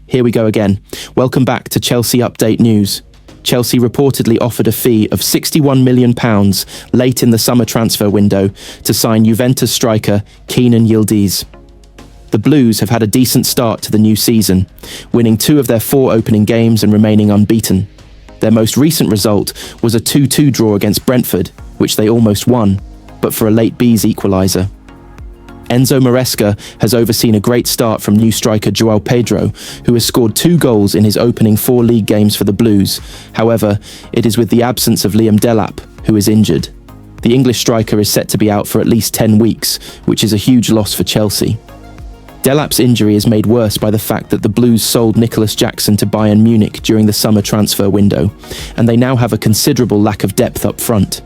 Here we go again. Welcome back to Chelsea Update News. Chelsea reportedly offered a fee of £61 million late in the summer transfer window to sign Juventus striker Kenan Yildiz. The Blues have had a decent start to the new season, winning 2 of their 4 opening games and remaining unbeaten. Their most recent result was a 2-2 draw against Brentford, which they almost won, but for a late B's equaliser. Enzo Maresca has overseen a great start from new striker João Pedro, who has scored 2 goals in his opening 4 league games for the Blues. However, it is with the absence of Liam Delap, who is injured. The English striker is set to be out for at least 10 weeks, which is a huge loss for Chelsea. Delap's injury is made worse by the fact that the Blues sold Nicolas Jackson to Bayern Munich during the summer transfer window, and they now have a considerable lack of depth up front.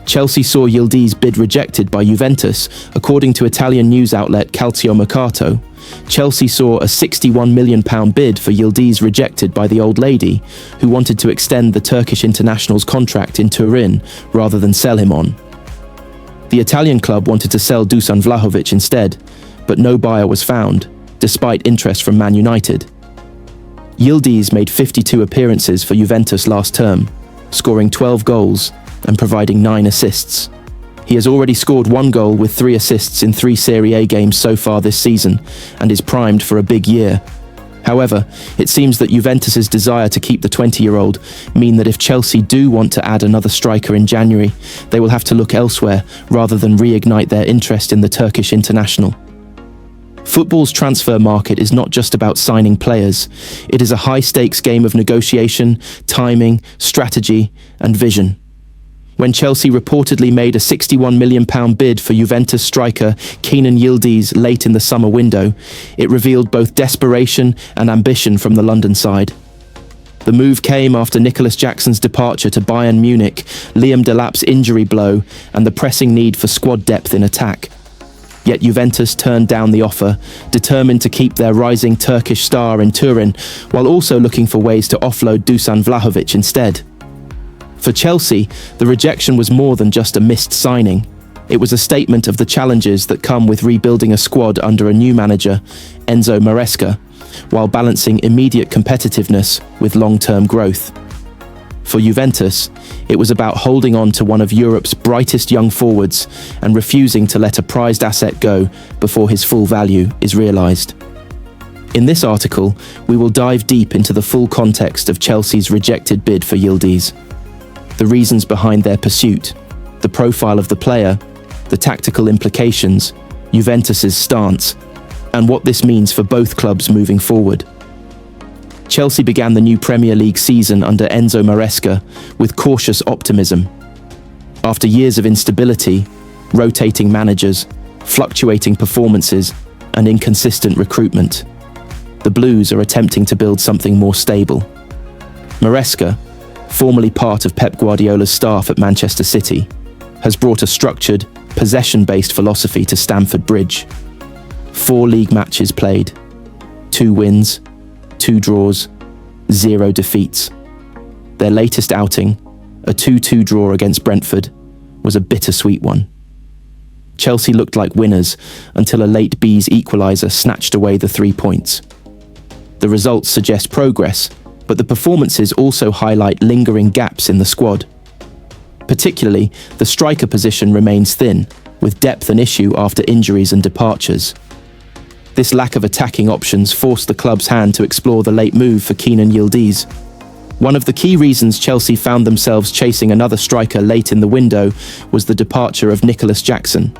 Chelsea saw Yildiz bid rejected by Juventus. According to Italian news outlet Calcio Mercato, Chelsea saw a £61 million bid for Yildiz rejected by the old lady, who wanted to extend the Turkish international's contract in Turin rather than sell him on. The Italian club wanted to sell Dusan Vlahovic instead, but no buyer was found, despite interest from Man United. Yildiz made 52 appearances for Juventus last term, scoring 12 goals and providing 9 assists. He has already scored 1 goal with 3 assists in 3 Serie A games so far this season and is primed for a big year. However, it seems that Juventus's desire to keep the 20-year-old mean that if Chelsea do want to add another striker in January, they will have to look elsewhere rather than reignite their interest in the Turkish international. Football's transfer market is not just about signing players. It is a high-stakes game of negotiation, timing, strategy, and vision. When Chelsea reportedly made a £61 million bid for Juventus striker Kenan Yildiz late in the summer window, it revealed both desperation and ambition from the London side. The move came after Nicolas Jackson's departure to Bayern Munich, Liam Delap's injury blow, and the pressing need for squad depth in attack. Yet Juventus turned down the offer, determined to keep their rising Turkish star in Turin, while also looking for ways to offload Dusan Vlahovic instead. For Chelsea, the rejection was more than just a missed signing. It was a statement of the challenges that come with rebuilding a squad under a new manager, Enzo Maresca, while balancing immediate competitiveness with long-term growth. For Juventus, it was about holding on to one of Europe's brightest young forwards and refusing to let a prized asset go before his full value is realised. In this article, we will dive deep into the full context of Chelsea's rejected bid for Yildiz, the reasons behind their pursuit, the profile of the player, the tactical implications, Juventus's stance, and what this means for both clubs moving forward. Chelsea began the new Premier League season under Enzo Maresca with cautious optimism. After years of instability, rotating managers, fluctuating performances, and inconsistent recruitment, the Blues are attempting to build something more stable. Maresca, formerly part of Pep Guardiola's staff at Manchester City, has brought a structured, possession-based philosophy to Stamford Bridge. 4 league matches played, 2 wins, 2 draws, 0 defeats. Their latest outing, a 2-2 draw against Brentford, was a bittersweet one. Chelsea looked like winners until a late B's equaliser snatched away the 3 points. The results suggest progress, but the performances also highlight lingering gaps in the squad. Particularly, the striker position remains thin, with depth an issue after injuries and departures. This lack of attacking options forced the club's hand to explore the late move for Kenan Yildiz. One of the key reasons Chelsea found themselves chasing another striker late in the window was the departure of Nicolas Jackson.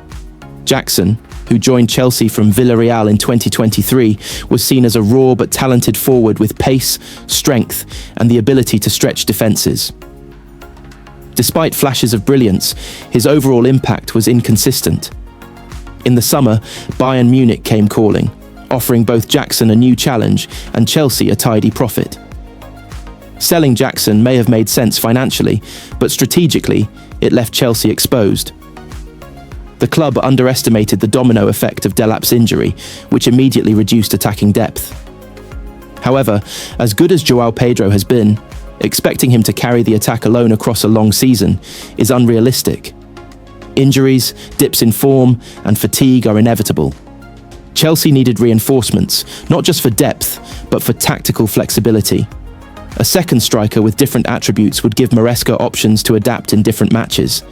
Jackson, who joined Chelsea from Villarreal in 2023, was seen as a raw but talented forward with pace, strength, and the ability to stretch defences. Despite flashes of brilliance, his overall impact was inconsistent. In the summer, Bayern Munich came calling, offering both Jackson a new challenge and Chelsea a tidy profit. Selling Jackson may have made sense financially, but strategically, it left Chelsea exposed. The club underestimated the domino effect of Delap's injury, which immediately reduced attacking depth. However, as good as João Pedro has been, expecting him to carry the attack alone across a long season is unrealistic. Injuries, dips in form, and fatigue are inevitable. Chelsea needed reinforcements, not just for depth, but for tactical flexibility. A second striker with different attributes would give Maresca options to adapt in different matches.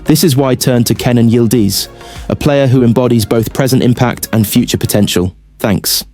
This is why I turned to Kenan Yildiz, a player who embodies both present impact and future potential. Thanks.